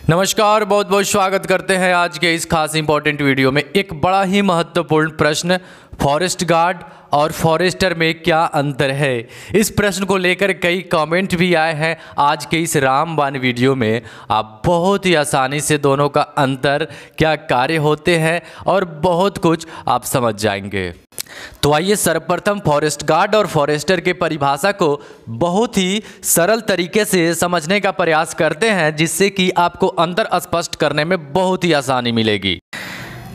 नमस्कार, बहुत बहुत स्वागत करते हैं आज के इस खास इंपॉर्टेंट वीडियो में। एक बड़ा ही महत्वपूर्ण प्रश्न, फॉरेस्ट गार्ड और फॉरेस्टर में क्या अंतर है, इस प्रश्न को लेकर कई कमेंट भी आए हैं। आज के इस रामबाण वीडियो में आप बहुत ही आसानी से दोनों का अंतर, क्या कार्य होते हैं और बहुत कुछ आप समझ जाएंगे। तो आइए सर्वप्रथम फॉरेस्ट गार्ड और फॉरेस्टर के परिभाषा को बहुत ही सरल तरीके से समझने का प्रयास करते हैं, जिससे कि आपको अंतर स्पष्ट करने में बहुत ही आसानी मिलेगी।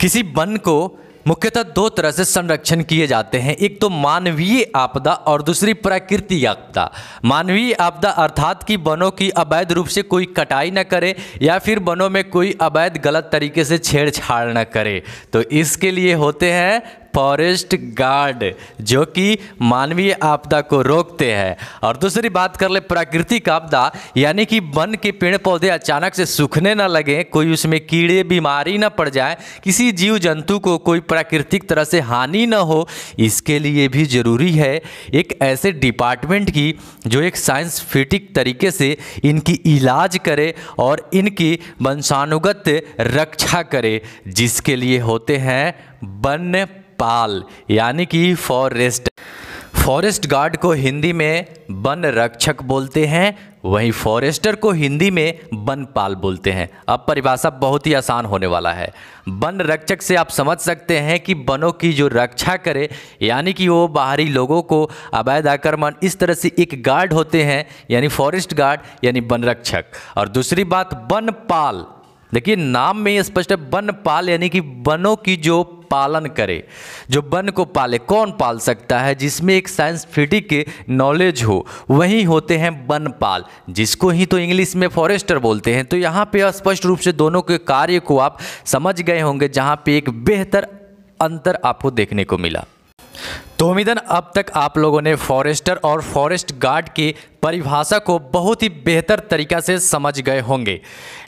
किसी वन को मुख्यतः दो तरह से संरक्षण किए जाते हैं, एक तो मानवीय आपदा और दूसरी प्राकृतिक आपदा। मानवीय आपदा अर्थात कि वनों की अवैध रूप से कोई कटाई न करे या फिर वनों में कोई अवैध गलत तरीके से छेड़छाड़ न करे, तो इसके लिए होते हैं फॉरेस्ट गार्ड, जो कि मानवीय आपदा को रोकते हैं। और दूसरी बात कर ले प्राकृतिक आपदा, यानी कि वन के पेड़ पौधे अचानक से सूखने न लगे, कोई उसमें कीड़े बीमारी न पड़ जाए, किसी जीव जंतु को कोई प्राकृतिक तरह से हानि न हो, इसके लिए भी जरूरी है एक ऐसे डिपार्टमेंट की जो एक साइंटिफिक तरीके से इनकी इलाज करे और इनकी वंशानुगत रक्षा करे, जिसके लिए होते हैं वन पाल यानी कि फॉरेस्ट गार्ड को हिंदी में वन रक्षक बोलते हैं, वहीं फॉरेस्टर को हिंदी में वनपाल बोलते हैं। अब परिभाषा बहुत ही आसान होने वाला है। वन रक्षक से आप समझ सकते हैं कि वनों की जो रक्षा करे, यानी कि वो बाहरी लोगों को अवैध आक्रमण, इस तरह से एक गार्ड होते हैं, यानी फॉरेस्ट गार्ड यानी वन रक्षक। और दूसरी बात वनपाल, देखिए नाम में ये स्पष्ट है, वनपाल यानी कि वनों की जो पालन करे, जो वन को पाले। कौन पाल सकता है? जिसमें एक साइंटिफिक नॉलेज हो, वही होते हैं वनपाल, जिसको ही तो इंग्लिश में फॉरेस्टर बोलते हैं। तो यहाँ पे स्पष्ट रूप से दोनों के कार्य को आप समझ गए होंगे, जहाँ पे एक बेहतर अंतर आपको देखने को मिला। तो उम्मीदन अब तक आप लोगों ने फॉरेस्टर और फॉरेस्ट गार्ड की परिभाषा को बहुत ही बेहतर तरीक़ा से समझ गए होंगे।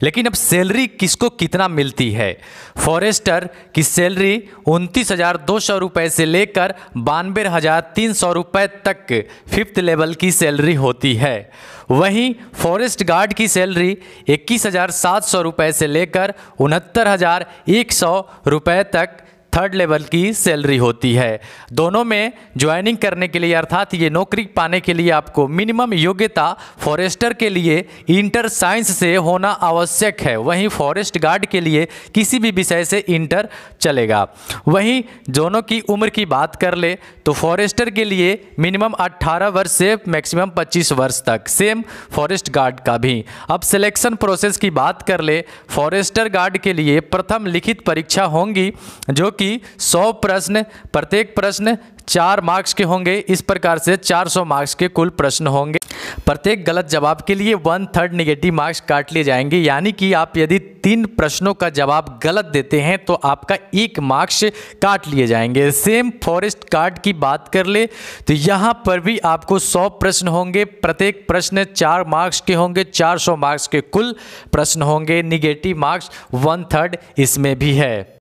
लेकिन अब सैलरी किसको कितना मिलती है? फॉरेस्टर की सैलरी 29,200 रुपये से लेकर 92,300 रुपये तक 5th लेवल की सैलरी होती है। वहीं फॉरेस्ट गार्ड की सैलरी 21,700 रुपये से लेकर 69,100 रुपये तक 3rd लेवल की सैलरी होती है। दोनों में ज्वाइनिंग करने के लिए, अर्थात ये नौकरी पाने के लिए आपको मिनिमम योग्यता फॉरेस्टर के लिए इंटर साइंस से होना आवश्यक है, वहीं फॉरेस्ट गार्ड के लिए किसी भी विषय से इंटर चलेगा। वहीं दोनों की उम्र की बात कर ले तो फॉरेस्टर के लिए मिनिमम 18 वर्ष से मैक्सिमम 25 वर्ष तक, सेम फॉरेस्ट गार्ड का भी। अब सिलेक्शन प्रोसेस की बात कर ले, फॉरेस्टर गार्ड के लिए प्रथम लिखित परीक्षा होंगी, जो कि 100 प्रश्न, प्रत्येक प्रश्न 4 मार्क्स के होंगे। इस प्रकार से 400 मार्क्स के कुल प्रश्न होंगे। प्रत्येक गलत जवाब के लिए 1/3 नेगेटिव मार्क्स काट लिए जाएंगे, यानी कि आप यदि 3 प्रश्नों का जवाब गलत देते हैं तो आपका 1 मार्क्स काट लिए जाएंगे। सेम फॉरेस्ट गार्ड की बात कर ले तो यहाँ पर भी आपको 100 प्रश्न होंगे, प्रत्येक प्रश्न 4 मार्क्स के होंगे, 400 मार्क्स के कुल प्रश्न होंगे। नेगेटिव मार्क्स 1/3 इसमें भी है।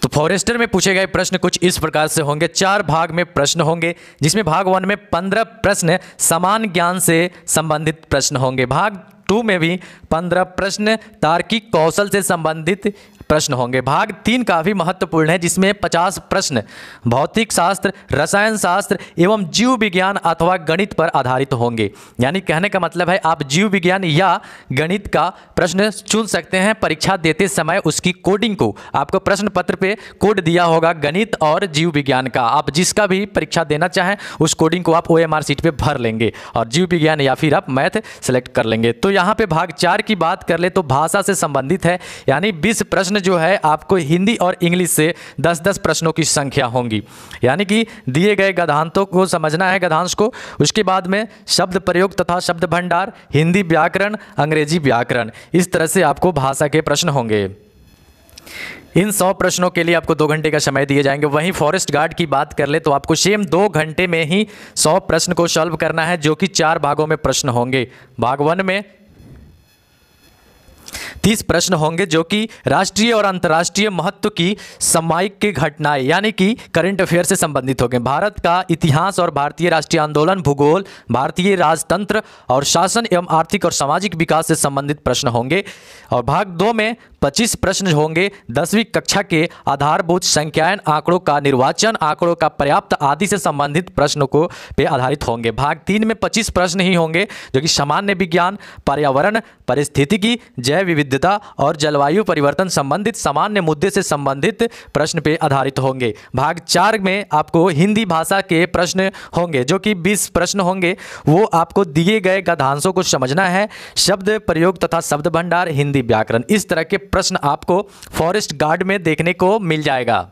तो फॉरेस्टर में पूछे गए प्रश्न कुछ इस प्रकार से होंगे। 4 भाग में प्रश्न होंगे, जिसमें भाग 1 में 15 प्रश्न समान ज्ञान से संबंधित प्रश्न होंगे। भाग 2 में भी 15 प्रश्न तार्किक कौशल से संबंधित प्रश्न होंगे। भाग 3 काफ़ी महत्वपूर्ण है, जिसमें 50 प्रश्न भौतिक शास्त्र, रसायन शास्त्र एवं जीव विज्ञान अथवा गणित पर आधारित होंगे। यानी कहने का मतलब है आप जीव विज्ञान या गणित का प्रश्न चुन सकते हैं। परीक्षा देते समय उसकी कोडिंग को, आपको प्रश्न पत्र पे कोड दिया होगा गणित और जीव विज्ञान का, आप जिसका भी परीक्षा देना चाहें उस कोडिंग को आप OMR सीट पे भर लेंगे और जीव विज्ञान या फिर आप मैथ सेलेक्ट कर लेंगे। तो यहाँ पे भाग 4 की बात कर ले तो भाषा से संबंधित है, यानी 20 प्रश्न जो है आपको हिंदी और इंग्लिश से 10-10 प्रश्नों की संख्या होंगी। यानी कि दिए गए गद्यांशों को समझना है, गद्यांश को, उसके बाद में शब्द प्रयोग तथा शब्द भंडार, हिंदी व्याकरण, अंग्रेजी व्याकरण, इस तरह से आपको भाषा के प्रश्न होंगे। इन 100 प्रश्नों के लिए आपको 2 घंटे का समय दिए जाएंगे। वहीं फॉरेस्ट गार्ड की बात कर ले तो आपको सेम 2 घंटे में ही 100 प्रश्न को सॉल्व करना है, जो कि 4 भागों में प्रश्न होंगे। भाग 1 में 30 प्रश्न होंगे जो कि राष्ट्रीय और अंतर्राष्ट्रीय महत्व की सामयिक की घटनाएं यानी कि करंट अफेयर से संबंधित होंगे। भारत का इतिहास और भारतीय राष्ट्रीय आंदोलन, भूगोल, भारतीय राजतंत्र और शासन एवं आर्थिक और सामाजिक विकास से संबंधित प्रश्न होंगे। और भाग 2 में 25 प्रश्न होंगे 10वीं कक्षा के आधारभूत संख्यायन, आंकड़ों का निर्वाचन, आंकड़ों का पर्याप्त आदि से संबंधित प्रश्नों को पे आधारित होंगे। भाग 3 में 25 प्रश्न ही होंगे जो कि सामान्य विज्ञान, पर्यावरण, पारिस्थितिकी, जैव विविधता और जलवायु परिवर्तन संबंधित सामान्य मुद्दे से संबंधित प्रश्न पे आधारित होंगे। भाग 4 में आपको हिंदी भाषा के प्रश्न होंगे जो कि 20 प्रश्न होंगे। वो आपको दिए गए गद्यांशों को समझना है, शब्द प्रयोग तथा शब्द भंडार, हिंदी व्याकरण, इस तरह के प्रश्न आपको फॉरेस्ट गार्ड में देखने को मिल जाएगा।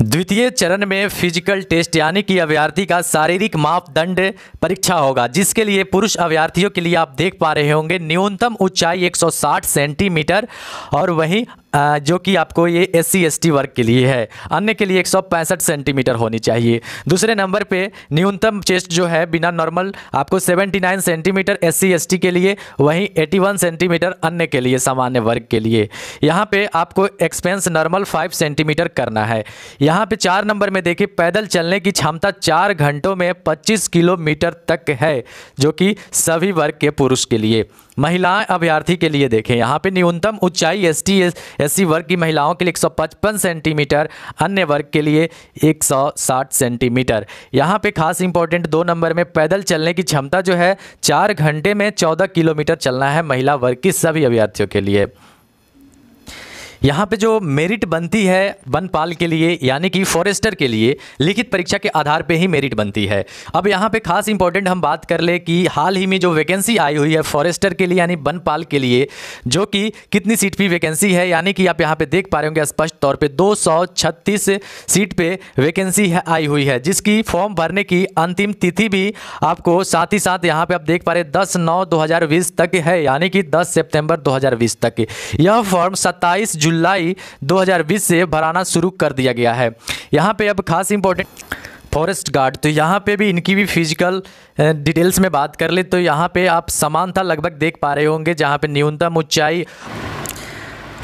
द्वितीय चरण में फिजिकल टेस्ट यानी कि अभ्यर्थी का शारीरिक मापदंड परीक्षा होगा, जिसके लिए पुरुष अभ्यर्थियों के लिए आप देख पा रहे होंगे न्यूनतम ऊंचाई 160 सेंटीमीटर और वहीं जो कि आपको ये SC ST वर्ग के लिए है, अन्य के लिए 165 सेंटीमीटर होनी चाहिए। दूसरे नंबर पे न्यूनतम चेस्ट जो है बिना नॉर्मल आपको 79 सेंटीमीटर SC ST के लिए, वहीं 81 सेंटीमीटर अन्य के लिए, सामान्य वर्ग के लिए। यहाँ पे आपको एक्सपेंस नॉर्मल 5 सेंटीमीटर करना है। यहाँ पे 4 नंबर में देखिए पैदल चलने की क्षमता 4 घंटों में 25 किलोमीटर तक है, जो कि सभी वर्ग के पुरुष के लिए। महिला अभ्यर्थी के लिए देखें, यहाँ पे न्यूनतम ऊंचाई ST SC वर्ग की महिलाओं के लिए 155 सेंटीमीटर, अन्य वर्ग के लिए 160 सेंटीमीटर। यहाँ पे खास इंपॉर्टेंट 2 नंबर में पैदल चलने की क्षमता जो है 4 घंटे में 14 किलोमीटर चलना है महिला वर्ग की सभी अभ्यर्थियों के लिए। यहाँ पे जो मेरिट बनती है वनपाल के लिए यानी कि फॉरेस्टर के लिए लिखित परीक्षा के आधार पे ही मेरिट बनती है। अब यहाँ पे खास इंपॉर्टेंट हम बात कर ले कि हाल ही में जो वैकेंसी आई हुई है फॉरेस्टर के लिए यानी वनपाल के लिए, जो कि कितनी सीट पे वैकेंसी है, यानी कि आप यहाँ पे देख पा रहे होंगे स्पष्ट तौर पे 236 सीट पे वैकेंसी आई हुई है, जिसकी फॉर्म भरने की अंतिम तिथि भी आपको साथ ही साथ यहाँ पे आप देख पा रहे 10/9/2020 तक है, यानी कि 10 सितंबर 2020 तक। यह फॉर्म 27 जुलाई 2020 से भराना शुरू कर दिया गया है। यहाँ पे अब खास इंपॉर्टेंट फॉरेस्ट गार्ड, तो यहाँ पे भी इनकी भी फिजिकल डिटेल्स में बात कर ले तो यहाँ पे आप समानता लगभग देख पा रहे होंगे, जहाँ पे न्यूनतम ऊंचाई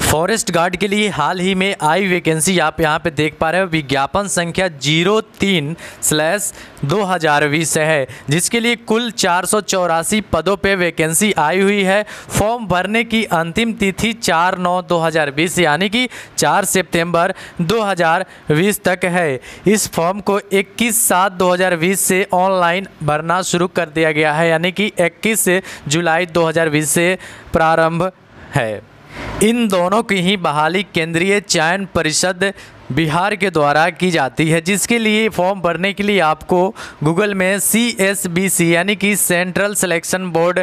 फॉरेस्ट गार्ड के लिए हाल ही में आई वैकेंसी आप यहाँ पे देख पा रहे हो, विज्ञापन संख्या 03/2020 है, जिसके लिए कुल 484 पदों पे वैकेंसी आई हुई है। फॉर्म भरने की अंतिम तिथि 4/9/2020 यानी कि 4 सितंबर 2020 तक है। इस फॉर्म को 21/7/2020 से ऑनलाइन भरना शुरू कर दिया गया है, यानी कि 21 जुलाई 2020 से प्रारंभ है। इन दोनों की ही बहाली केंद्रीय चयन परिषद बिहार के द्वारा की जाती है, जिसके लिए फॉर्म भरने के लिए आपको गूगल में CSBC यानी कि सेंट्रल सिलेक्शन बोर्ड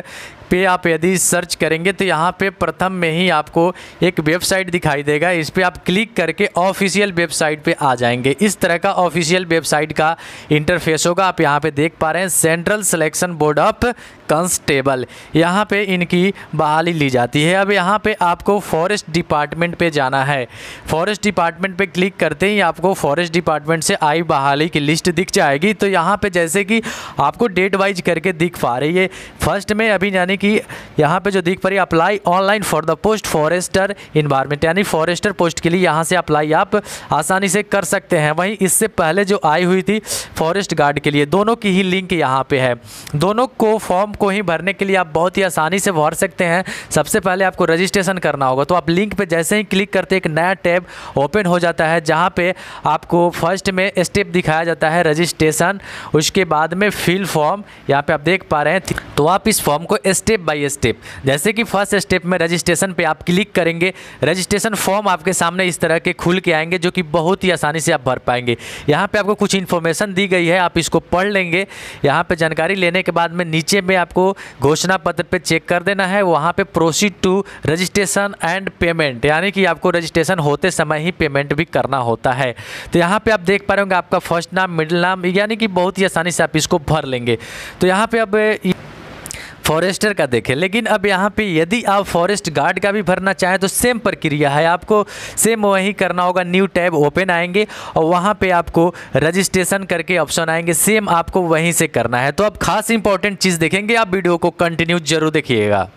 पे आप यदि सर्च करेंगे तो यहाँ पे प्रथम में ही आपको एक वेबसाइट दिखाई देगा। इस पर आप क्लिक करके ऑफिशियल वेबसाइट पे आ जाएंगे। इस तरह का ऑफिशियल वेबसाइट का इंटरफेस होगा। आप यहाँ पे देख पा रहे हैं central selection board of constable, यहाँ पे इनकी बहाली ली जाती है। अब यहाँ पे आपको फॉरेस्ट डिपार्टमेंट पे जाना है। फॉरेस्ट डिपार्टमेंट पे क्लिक करते ही आपको फॉरेस्ट डिपार्टमेंट से आई बहाली की लिस्ट दिख जाएगी। तो यहाँ पे जैसे कि आपको डेट वाइज करके दिख पा रही है, फर्स्ट में अभी यानी कि यहाँ पे जो दिख पा रही है apply online for the post forester environment, यानी फॉरेस्टर पोस्ट के लिए यहाँ से अप्लाई आप आसानी से कर सकते हैं। वहीं इससे पहले जो आई हुई थी फॉरेस्ट गार्ड के लिए, दोनों की ही लिंक यहाँ पे है। दोनों को फॉर्म को ही भरने के लिए आप बहुत ही आसानी से भर सकते हैं। सबसे पहले आपको रजिस्ट्रेशन करना होगा, तो आप लिंक पे जैसे ही क्लिक करते एक नया टैब ओपन हो जाता है, जहाँ पे आपको फर्स्ट में स्टेप दिखाया जाता है रजिस्ट्रेशन, उसके बाद में फिल फॉर्म, यहाँ पे आप देख पा रहे हैं। तो आप इस फॉर्म को स्टेप बाय स्टेप, जैसे कि फर्स्ट स्टेप में रजिस्ट्रेशन पे आप क्लिक करेंगे, रजिस्ट्रेशन फॉर्म आपके सामने इस तरह के खुल के आएंगे, जो कि बहुत ही आसानी से आप भर पाएंगे। यहाँ पे आपको कुछ इन्फॉर्मेशन दी गई है, आप इसको पढ़ लेंगे। यहाँ पे जानकारी लेने के बाद में नीचे में आपको घोषणा पत्र पे चेक कर देना है, वहाँ पे proceed to registration and payment, यानी कि आपको रजिस्ट्रेशन होते समय ही पेमेंट भी करना होता है। तो यहाँ पे आप देख पा रहे होंगे आपका फर्स्ट नाम, मिडिल नाम, यानी कि बहुत ही आसानी से आप इसको भर लेंगे। तो यहाँ पे अब फॉरेस्टर का देखें, लेकिन अब यहाँ पे यदि आप फॉरेस्ट गार्ड का भी भरना चाहें तो सेम प्रक्रिया है, आपको सेम वही करना होगा। न्यू टैब ओपन आएंगे और वहाँ पे आपको रजिस्ट्रेशन करके ऑप्शन आएंगे, सेम आपको वहीं से करना है। तो अब खास इंपॉर्टेंट चीज़ देखेंगे, आप वीडियो को कंटिन्यू जरूर देखिएगा।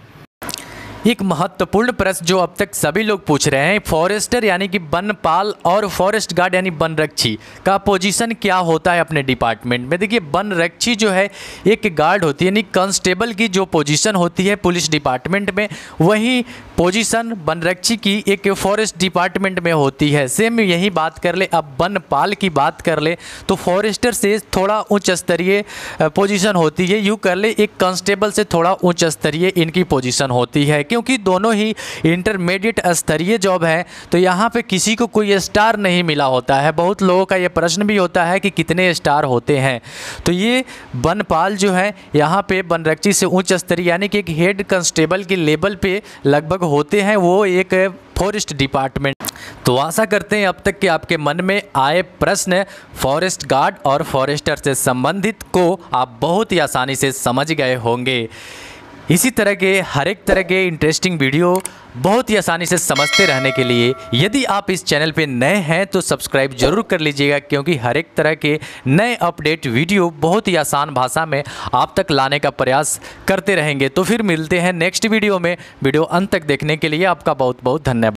एक महत्वपूर्ण प्रश्न जो अब तक सभी लोग पूछ रहे हैं, फॉरेस्टर यानी कि वनपाल और फॉरेस्ट गार्ड यानी वनरक्षी का पोजीशन क्या होता है अपने डिपार्टमेंट में। देखिए, वनरक्षी जो है एक गार्ड होती है, यानी कांस्टेबल की जो पोजीशन होती है पुलिस डिपार्टमेंट में, वही पोजीशन वनरक्षी की एक फॉरेस्ट डिपार्टमेंट में होती है। सेम यही बात कर ले, अब वनपाल की बात कर ले तो फॉरेस्टर से थोड़ा उच्च स्तरीय पोजीशन होती है, यूँ कर ले एक कांस्टेबल से थोड़ा उच्च स्तरीय इनकी पोजीशन होती है, क्योंकि दोनों ही इंटरमीडिएट स्तरीय जॉब है। तो यहाँ पे किसी को कोई स्टार नहीं मिला होता है। बहुत लोगों का ये प्रश्न भी होता है कि कितने स्टार होते हैं। तो ये वनपाल जो है यहाँ पे वनरक्षी से उच्च स्तरीय यानी कि एक हेड कांस्टेबल के लेवल पे लगभग होते हैं, वो एक फॉरेस्ट डिपार्टमेंट। तो आशा करते हैं अब तक कि आपके मन में आए प्रश्न फॉरेस्ट गार्ड और फॉरेस्टर से संबंधित को आप बहुत ही आसानी से समझ गए होंगे। इसी तरह के हर एक तरह के इंटरेस्टिंग वीडियो बहुत ही आसानी से समझते रहने के लिए यदि आप इस चैनल पे नए हैं तो सब्सक्राइब जरूर कर लीजिएगा, क्योंकि हर एक तरह के नए अपडेट वीडियो बहुत ही आसान भाषा में आप तक लाने का प्रयास करते रहेंगे। तो फिर मिलते हैं नेक्स्ट वीडियो में। वीडियो अंत तक देखने के लिए आपका बहुत बहुत धन्यवाद।